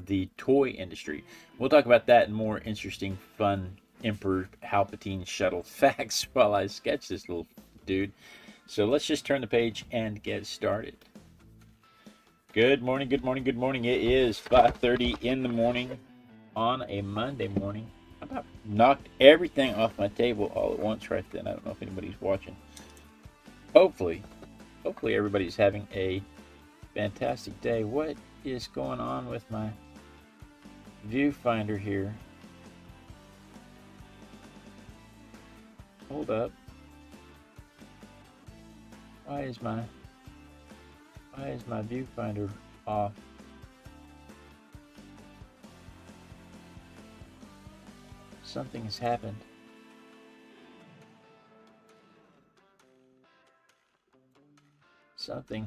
the toy industry. We'll talk about that and more interesting, fun Emperor Palpatine shuttle facts while I sketch this little dude. So let's just turn the page and get started. Good morning, good morning, good morning. It is 5:30 in the morning on a Monday morning. I about knocked everything off my table all at once right then. I don't know if anybody's watching. Hopefully everybody's having a fantastic day. What is going on with my viewfinder here? Hold up. Why is my viewfinder off? Something has happened.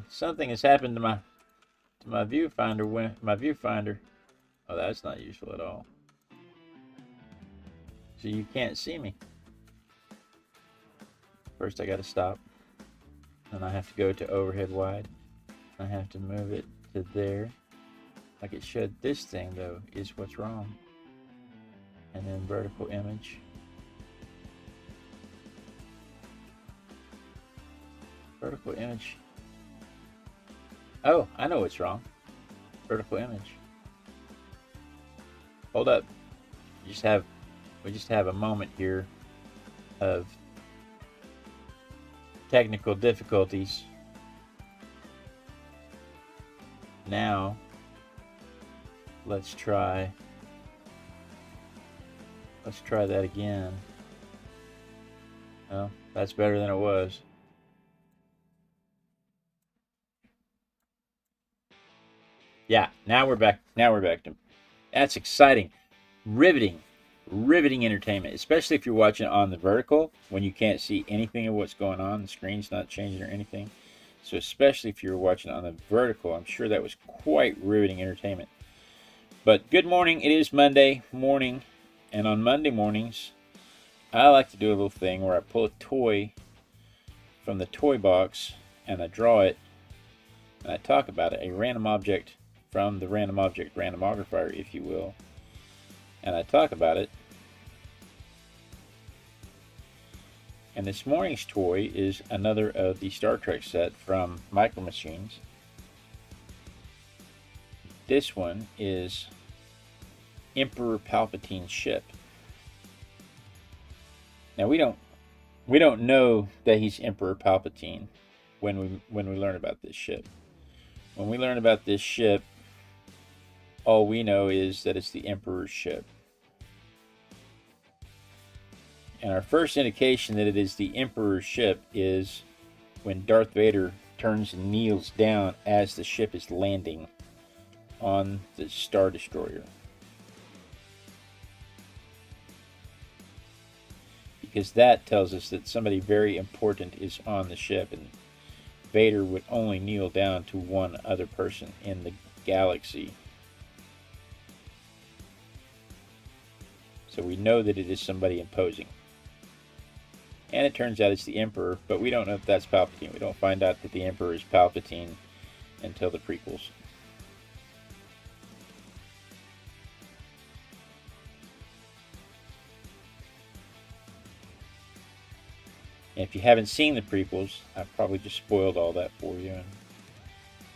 Something has happened to my viewfinder when my viewfinder. Oh, that's not useful at all. So you can't see me. First I gotta stop. And I have to go to overhead wide. I have to move it to there. Like it should. This thing though is what's wrong. And then vertical image. Vertical image. Oh, I know what's wrong. Vertical image. Hold up. We just have a moment here of technical difficulties. Now let's try that again. Well, that's better than it was. Yeah, now we're back. That's exciting. Riveting entertainment, especially if you're watching on the vertical when you can't see anything of what's going on. The screen's not changing or anything. So especially if you're watching on the vertical, I'm sure that was quite riveting entertainment. But good morning. It is Monday morning, and on Monday mornings, I like to do a little thing where I pull a toy from the toy box and I draw it and I talk about it, a random object from the Random Object Randomogrifier, if you will. And I talk about it. And this morning's toy is another of the Star Trek set from Micro Machines. This one is Emperor Palpatine's ship. Now we don't know that he's Emperor Palpatine when we learn about this ship. When we learn about this ship, all we know is that it's the Emperor's ship. And our first indication that it is the Emperor's ship is when Darth Vader turns and kneels down as the ship is landing on the Star Destroyer. Because that tells us that somebody very important is on the ship, and Vader would only kneel down to one other person in the galaxy. So we know that it is somebody imposing. And it turns out it's the Emperor, but we don't know if that's Palpatine. We don't find out that the Emperor is Palpatine until the prequels. And if you haven't seen the prequels, I've probably just spoiled all that for you, and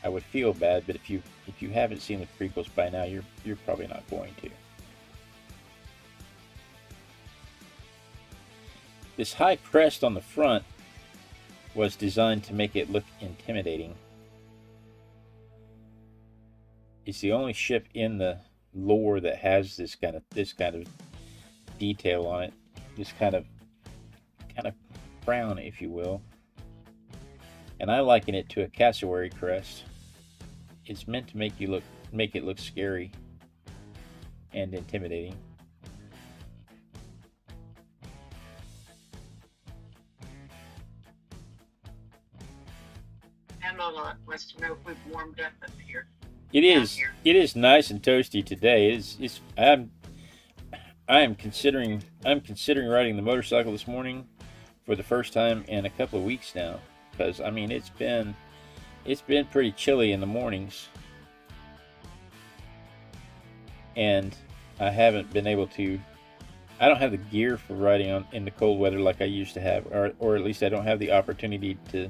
I would feel bad, but if you haven't seen the prequels by now, you're probably not going to. This high crest on the front was designed to make it look intimidating. It's the only ship in the lore that has this kind of detail on it, this kind of crown, if you will. And I liken it to a cassowary crest. It's meant to make it look scary and intimidating. Emma wants to know if we've warmed up here. It is nice and toasty today. I'm considering riding the motorcycle this morning for the first time in a couple of weeks now, because I mean it's been pretty chilly in the mornings. and I haven't been able to. I don't have the gear for riding in the cold weather like I used to have, or at least I don't have the opportunity to.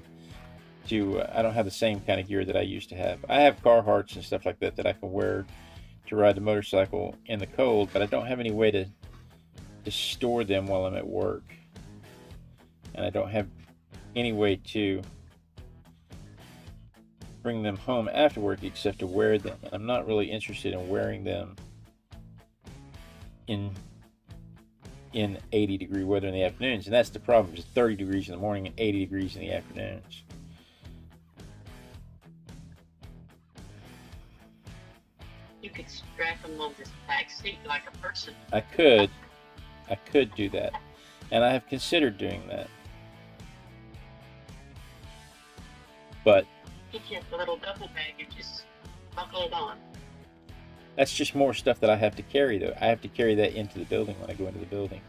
I don't have the same kind of gear that I used to have. I have Carhartts and stuff like that that I can wear to ride the motorcycle in the cold, but I don't have any way to store them while I'm at work, and I don't have any way to bring them home after work except to wear them. And I'm not really interested in wearing them in 80-degree weather in the afternoons, and that's the problem. It's 30 degrees in the morning and 80 degrees in the afternoons. You could strap them on this back seat like a person. I could do that, and I have considered doing that, but Get you a little double bag and just buckle it on. that's just more stuff that I have to carry, though. I have to carry that into the building when I go into the building,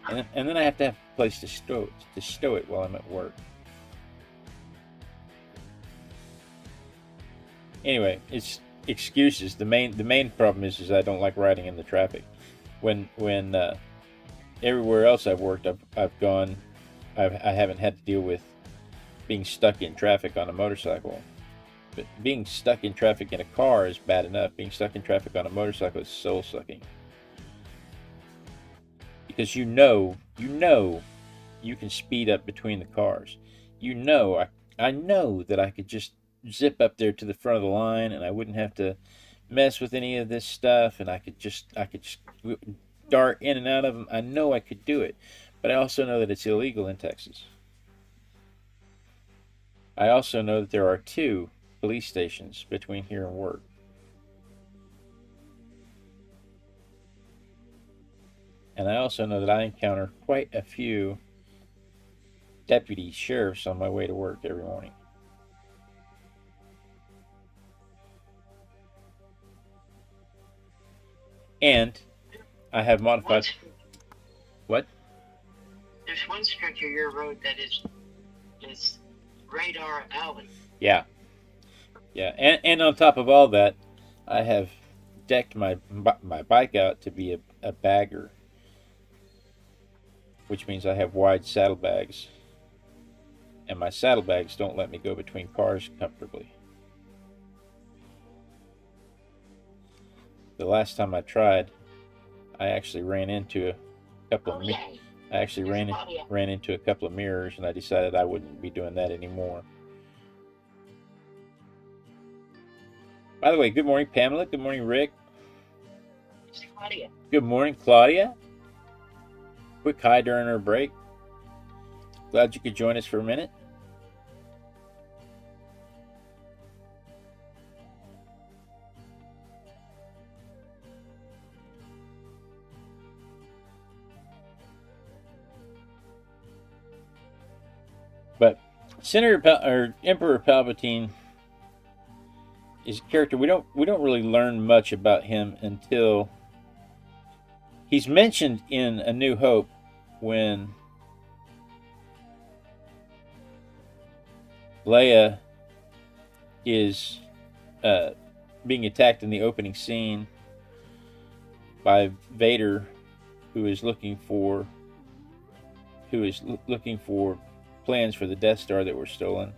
and then I have to have a place to stow it while I'm at work. Anyway, it's excuses. The main problem is I don't like riding in the traffic. When everywhere else I've worked, I've gone, I haven't had to deal with being stuck in traffic on a motorcycle. But being stuck in traffic in a car is bad enough. Being stuck in traffic on a motorcycle is soul sucking. Because you know you can speed up between the cars. I know that I could just zip up there to the front of the line and I wouldn't have to mess with any of this stuff, and I could just dart in and out of them. I know I could do it, but I also know that it's illegal in Texas. I also know that there are 2 police stations between here and work. And I also know that I encounter quite a few deputy sheriffs on my way to work every morning. And I have modified. What? There's one stretch of your road that is radar alley. Yeah. And on top of all that, I have decked my bike out to be a bagger, which means I have wide saddlebags, and my saddlebags don't let me go between cars comfortably. The last time I tried, I actually ran into a couple of ran into a couple of mirrors, and I decided I wouldn't be doing that anymore. By the way, good morning, Pamela. Good morning, Rick. It's Claudia. Good morning, Claudia. Quick hi during our break. Glad you could join us for a minute. But Emperor Palpatine is a character we don't really learn much about him until he's mentioned in A New Hope when Leia is being attacked in the opening scene by Vader, who is looking for plans for the Death Star that were stolen.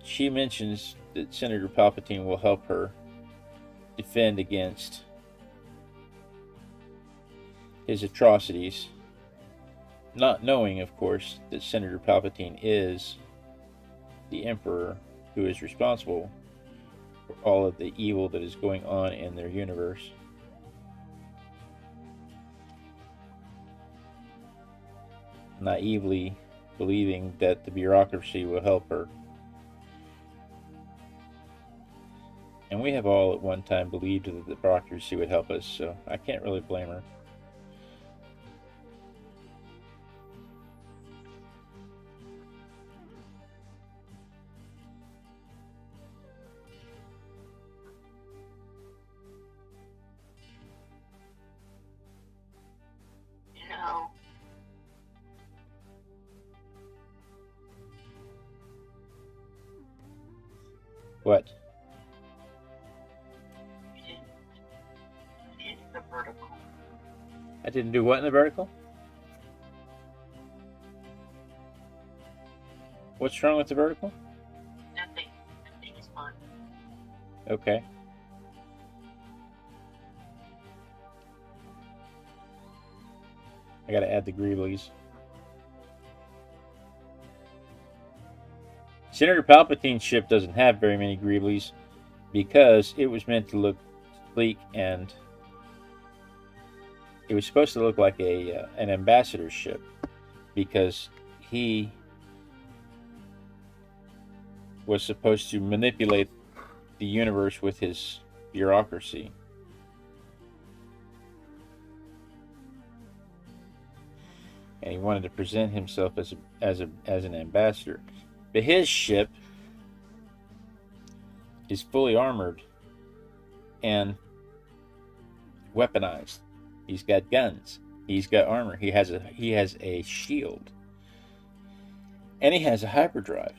She mentions that Senator Palpatine will help her defend against his atrocities, not knowing, of course, that Senator Palpatine is the Emperor who is responsible for all of the evil that is going on in their universe. Naively believing that the bureaucracy will help her. And we have all at one time believed that the bureaucracy would help us, so I can't really blame her. You know, What? you didn't I didn't do what in the vertical? What's wrong with the vertical? Nothing. Nothing is fine. Okay. I gotta add the greeblies. Senator Palpatine's ship doesn't have very many greeblies because it was meant to look sleek, and it was supposed to look like an ambassador's ship because he was supposed to manipulate the universe with his bureaucracy. And he wanted to present himself as an ambassador. But his ship is fully armored and weaponized. He's got guns. He's got armor. He has a shield. And he has a hyperdrive.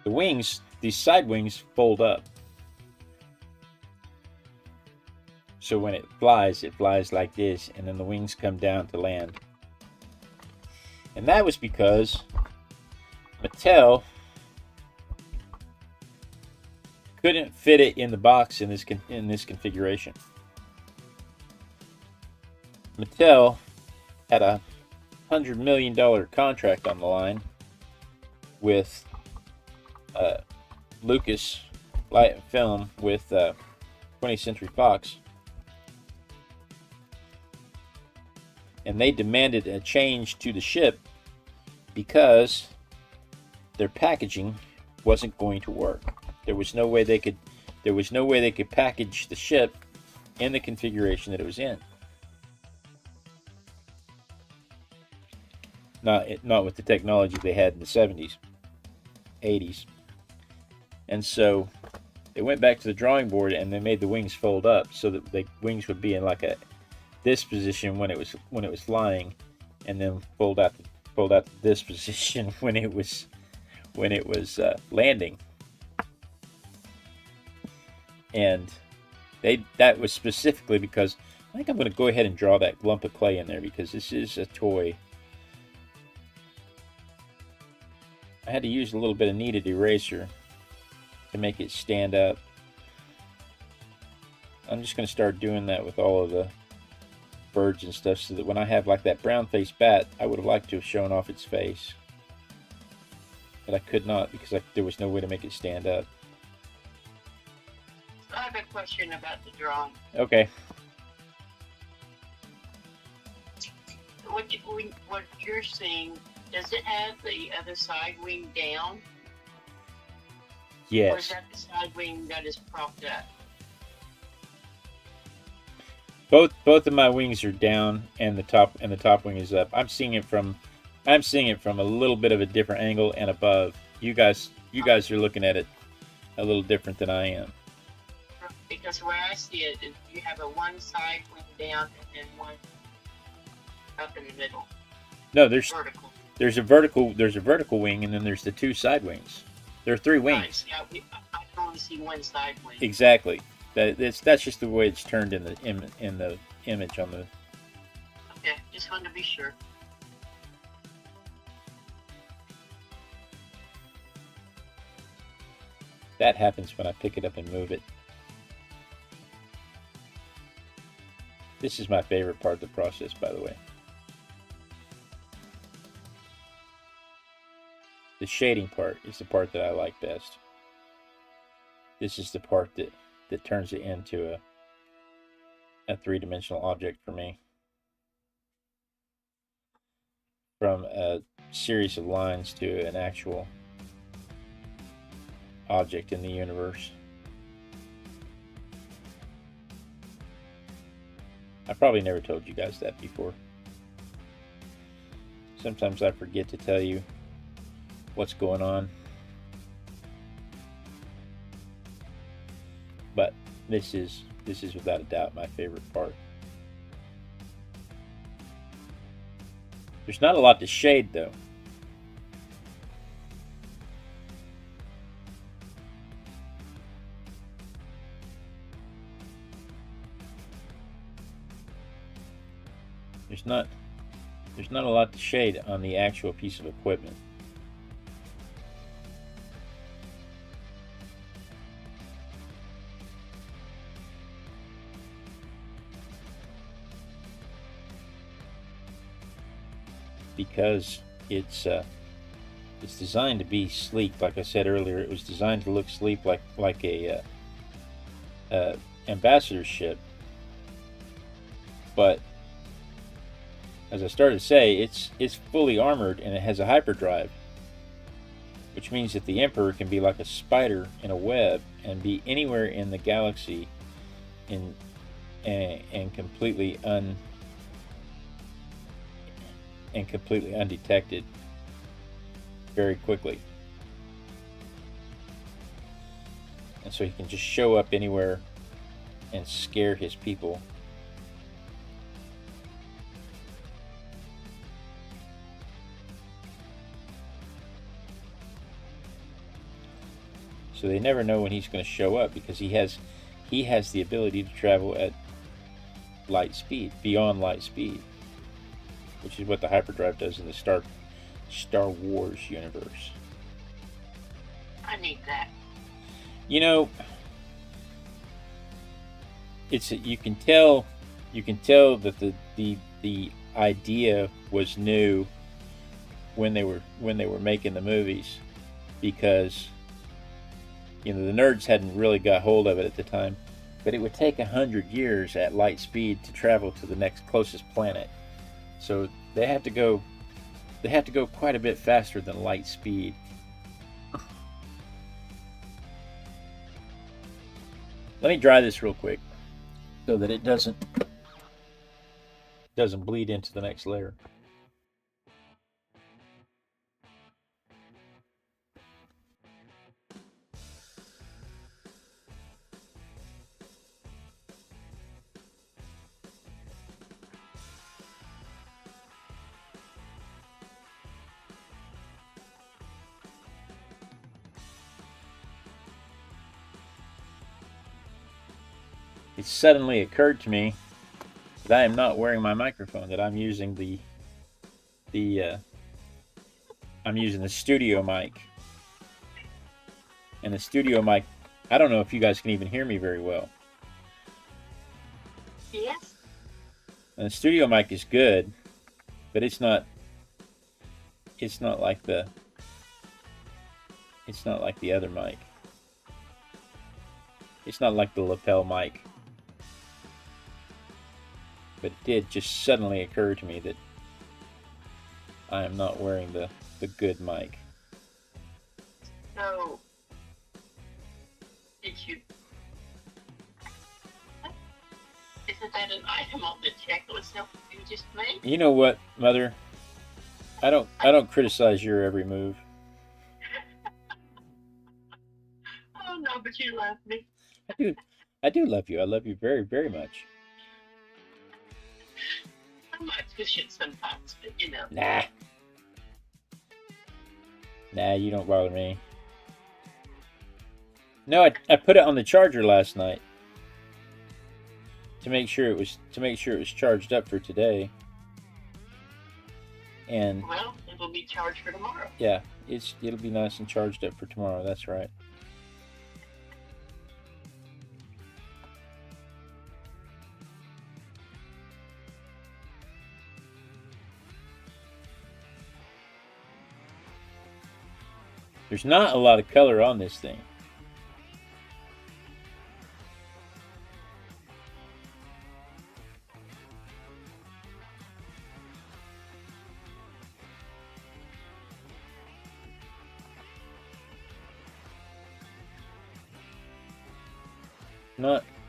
The wings, these side wings, fold up. So when it flies like this, and then the wings come down to land. And that was because Mattel couldn't fit it in the box in this configuration. Mattel had a $100 million contract on the line with Lucas Light and Film with 20th Century Fox, and they demanded a change to the ship because their packaging wasn't going to work. There was no way they could package the ship in the configuration that it was in. Not with the technology they had in the 70s, 80s. And so they went back to the drawing board and they made the wings fold up so that the wings would be in like this position when it was flying, and then fold out to this position when it was landing. And that was specifically because I think I'm going to go ahead and draw that lump of clay in there because this is a toy. I had to use a little bit of kneaded eraser to make it stand up. I'm just going to start doing that with all of the birds and stuff so that when I have like that brown-faced bat, I would have liked to have shown off its face. But I could not because there was no way to make it stand up. I have a question about the drawing. Okay. What you're seeing, does it have the other side wing down? Yes. Or is that the side wing that is propped up? Both of my wings are down, and the top wing is up. I'm seeing it from a little bit of a different angle and above. You guys are looking at it a little different than I am. Because where I see it, you have a one side wing down and then one up in the middle. No, there's vertical. There's a vertical wing, and then there's the two side wings. There are three wings. Right. Yeah, I can only see one side wing. Exactly. That's just the way it's turned in the image on the. Okay, just wanted to be sure. That happens when I pick it up and move it. This is my favorite part of the process, by the way. The shading part is the part that I like best. This is the part that turns it into a three-dimensional object for me. From a series of lines to an actual object in the universe. I probably never told you guys that before. Sometimes I forget to tell you what's going on. But this is without a doubt my favorite part. There's not a lot to shade, though. There's not a lot to shade on the actual piece of equipment. Because it's designed to be sleek. Like I said earlier, it was designed to look sleek, like a ambassador ship. But as I started to say, it's fully armored and it has a hyperdrive, which means that the Emperor can be like a spider in a web and be anywhere in the galaxy, and completely undetected very quickly. And so he can just show up anywhere and scare his people. So they never know when he's going to show up, because he has the ability to travel at light speed, beyond light speed, which is what the hyperdrive does in the Star Wars universe. I need that. You know, you can tell that the idea was new when they were making the movies, because the nerds hadn't really got hold of it at the time. But it would take 100 years at light speed to travel to the next closest planet. So they had to go quite a bit faster than light speed. Let me dry this real quick so that it doesn't bleed into the next layer. It suddenly occurred to me that I am not wearing my microphone, that I'm using the studio mic. And the studio mic, I don't know if you guys can even hear me very well. Yes. And the studio mic is good, but it's not like the other mic. It's not like the lapel mic. But it did just suddenly occur to me that I am not wearing the good mic. So, isn't that an item on the checklist that you just made? You know what, Mother? I don't criticize your every move. Oh no, but you love me. I do love you. I love you very, very much. I might push it sometimes, but Nah, you don't bother me. No, I put it on the charger last night to make sure it was charged up for today. And well, it'll be charged for tomorrow. Yeah, it'll be nice and charged up for tomorrow. That's right. There's not a lot of color on this thing.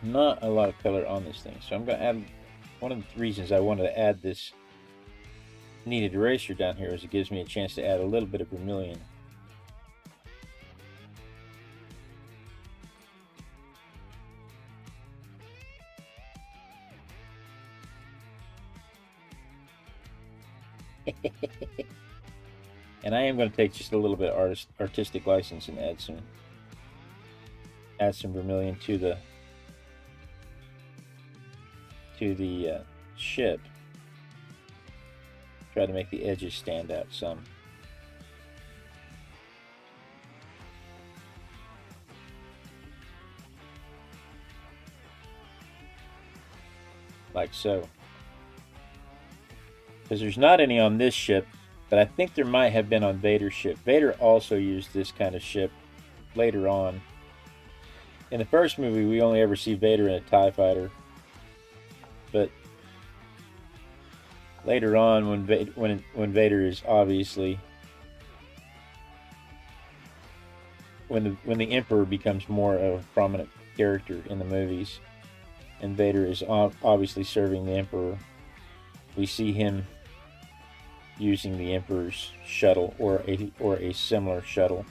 Not a lot of color on this thing. So I'm going to add, one of the reasons I wanted to add this kneaded eraser down here is it gives me a chance to add a little bit of vermilion. And I am going to take just a little bit of artistic license and add some vermilion to the ship. Try to make the edges stand out some. Like so. Because there's not any on this ship, but I think there might have been on Vader's ship. Vader also used this kind of ship later on. In the first movie, we only ever see Vader in a TIE fighter. But later on, when Vader is obviously... When the Emperor becomes more of a prominent character in the movies, and Vader is obviously serving the Emperor, we see him using the Emperor's shuttle or a similar shuttle.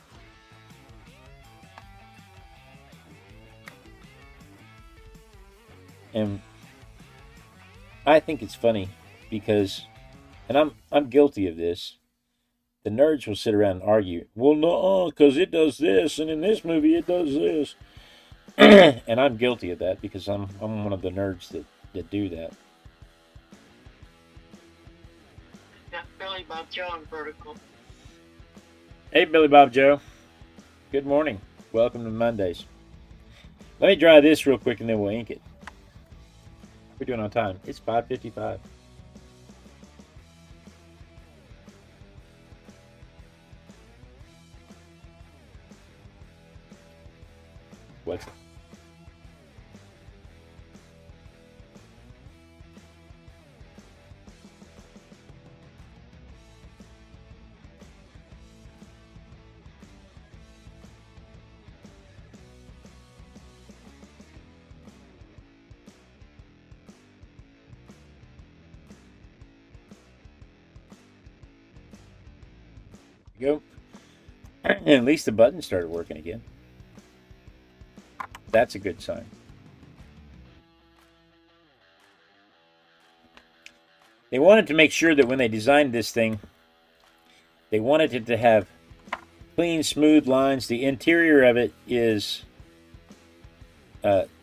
And I think it's funny because, and I'm guilty of this, the nerds will sit around and argue, well, no, because it does this, and in this movie it does this. And I'm guilty of that because I'm one of the nerds that do that. Got Billy Bob Joe on vertical. Hey, Billy Bob Joe. Good morning. Welcome to Mondays. Let me dry this real quick and then we'll ink it. We're doing on time. It's 5:55. What's it? Go. And at least the button started working again. That's a good sign. They wanted to make sure that when they designed this thing, they wanted it to have clean, smooth lines. The interior of it is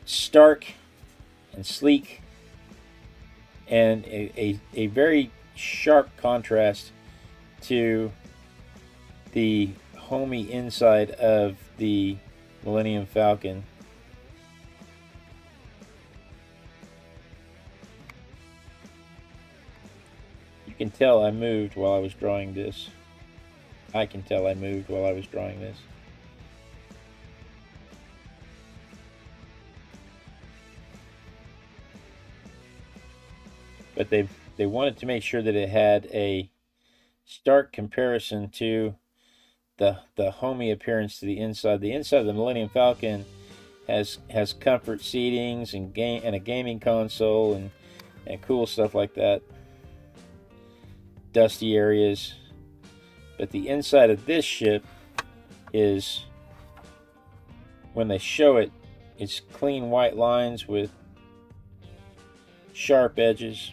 stark and sleek, and a very sharp contrast to the homey inside of the Millennium Falcon. You can tell I moved while I was drawing this. I can tell I moved while I was drawing this. But they wanted to make sure that it had a stark comparison to the homey appearance to the inside. The inside of the Millennium Falcon has comfort seatings and a gaming console and cool stuff like that. Dusty areas. But the inside of this ship is, when they show it, it's clean white lines with sharp edges.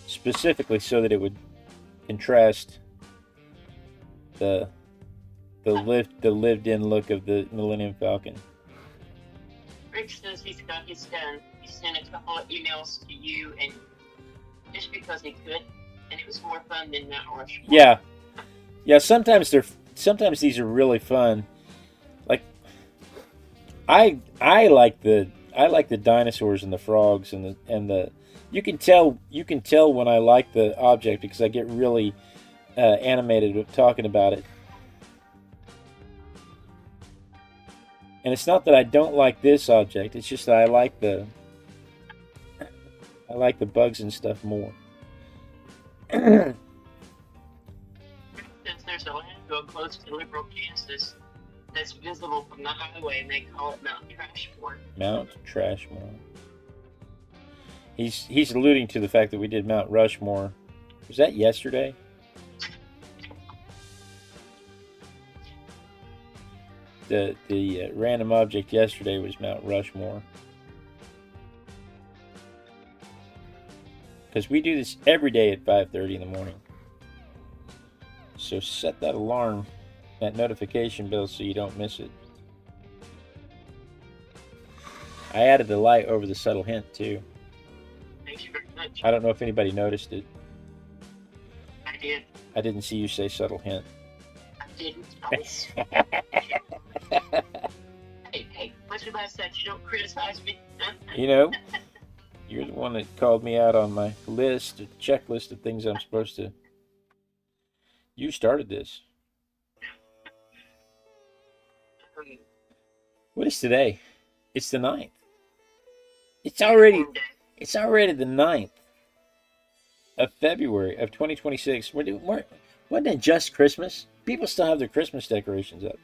Specifically so that it would contrast the lived-in look of the Millennium Falcon. Rick says he's got his done. He sent a couple of emails to you, and just because he could, and it was more fun than Mount Rushmore. Yeah. Sometimes these are really fun. Like I like the dinosaurs and the frogs and the. You can tell when I like the object because I get really animated with talking about it. And it's not that I don't like this object, it's just that I like the bugs and stuff more. Since there's a landfill close to Liberal, Kansas, that's visible from the highway, and they call it Mount Trashmore. Mount Trashmore. He's alluding to the fact that we did Mount Rushmore. Was that yesterday? the random object yesterday was Mount Rushmore. Because we do this every day at 5:30 in the morning. So set that alarm, that notification bell, so you don't miss it. I added the light over the subtle hint too. Thank you very much. I don't know if anybody noticed it. I did. I didn't see you say subtle hint. I didn't. Hey, what's your last that? You don't criticize me. You know, you're the one that called me out on my list, a checklist of things I'm supposed to. You started this. What is today? It's the 9th. It's already the 9th of February of 2026. Wasn't it just Christmas? People still have their Christmas decorations up.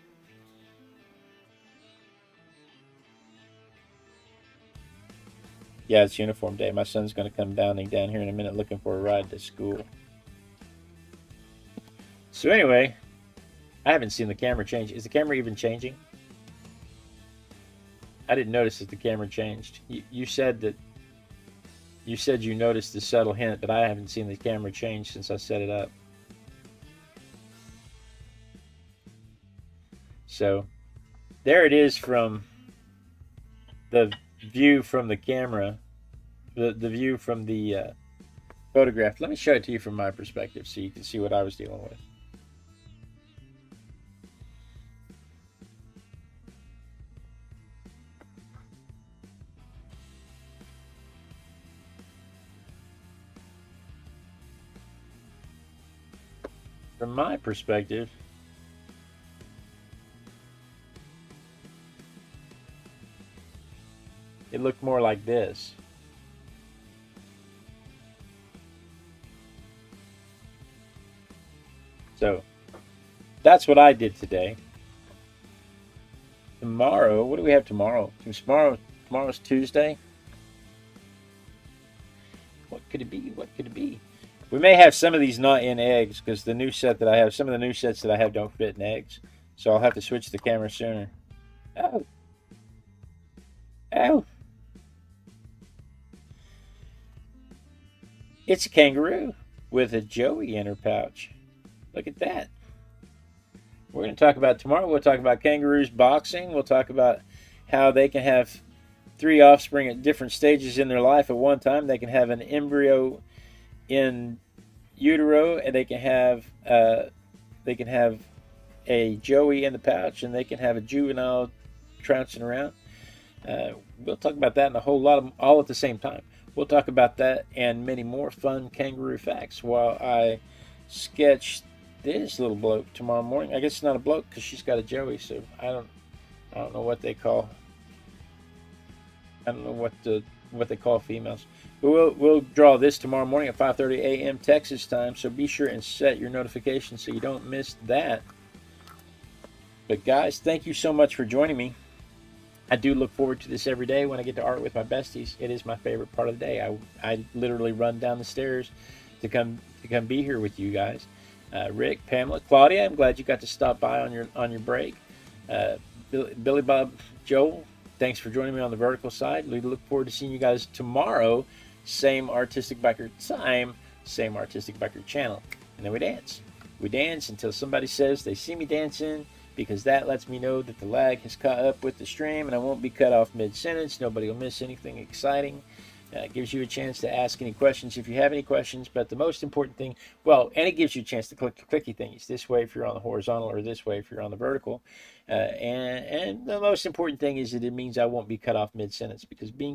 Yeah, it's uniform day. My son's going to come down here in a minute looking for a ride to school. So anyway, I haven't seen the camera change. Is the camera even changing? I didn't notice that the camera changed. You said you noticed the subtle hint, but I haven't seen the camera change since I set it up. So there it is from the view from the camera, the view from the photograph. Let me show it to you from my perspective so you can see what I was dealing with. From my perspective, it looked more like this. So that's what I did today. Tomorrow, what do we have tomorrow? Tomorrow's Tuesday. What could it be? What could it be? We may have some of these not in eggs because the new set that I have, some of the new sets that I have don't fit in eggs. So I'll have to switch the camera sooner. Oh. Oh. It's a kangaroo with a joey in her pouch. Look at that. We're going to talk about tomorrow. We'll talk about kangaroos boxing. We'll talk about how they can have 3 offspring at different stages in their life at one time. They can have an embryo in utero, and they can have a joey in the pouch, and they can have a juvenile trouncing around. We'll talk about that and a whole lot of all at the same time. We'll talk about that and many more fun kangaroo facts while I sketch this little bloke tomorrow morning. I guess it's not a bloke because she's got a joey, so I don't know what they call. I don't know what they call females. But we'll draw this tomorrow morning at 5:30 a.m. Texas time, so be sure and set your notifications so you don't miss that. But guys, thank you so much for joining me. I do look forward to this every day when I get to art with my besties. It is my favorite part of the day. I literally run down the stairs to come be here with you guys. Rick, Pamela, Claudia, I'm glad you got to stop by on your break. Billy Bob, Joel, thanks for joining me on the vertical side. We look forward to seeing you guys tomorrow. Same Artistic Biker time, same Artistic Biker channel. And then we dance. We dance until somebody says they see me dancing, because that lets me know that the lag has caught up with the stream and I won't be cut off mid-sentence. Nobody will miss anything exciting. It gives you a chance to ask any questions if you have any questions. But the most important thing, and it gives you a chance to click the clicky thingies. This way if you're on the horizontal, or this way if you're on the vertical. And the most important thing is that it means I won't be cut off mid-sentence, because being